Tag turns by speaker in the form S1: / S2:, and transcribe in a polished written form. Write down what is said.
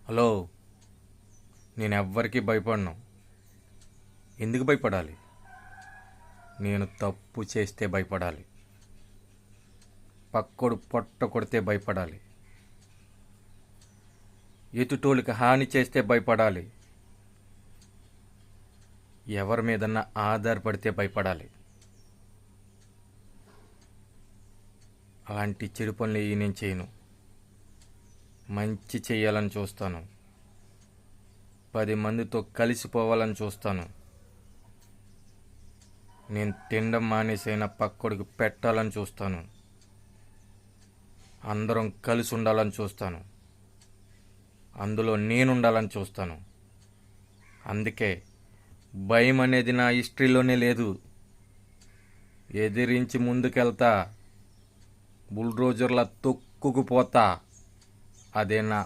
S1: Hello. నేను ఎవ్వరికీ భయపడను. ఎందుకు భయపడాలి? నేను తప్పు చేస్తే భయపడాలి. పక్కోడు పొట్ట కొడితే భయపడాలి. ఎదుటోళ్ళకి హాని చేస్తే భయపడాలి. ఎవరి మీదన్నా ఆధారపడితే భయపడాలి. అలాంటి చెడు పనులు నేను చేయను. మంచి చేయాలని చూస్తాను. 10 మందితో కలిసిపోవాలని చూస్తాను. నేను తినడం మానేసైనా పక్కోడికి పెట్టాలని చూస్తాను. అందరం కలిసి ఉండాలని చూస్తాను. అందులో నేనుండాలని చూస్తాను. అందుకే భయం అనేది నా హిస్టరీలోనే లేదు. ఎదిరించి ముందుకెళ్తా, బుల్డోజర్లా తొక్కుకుపోతా. అదే నా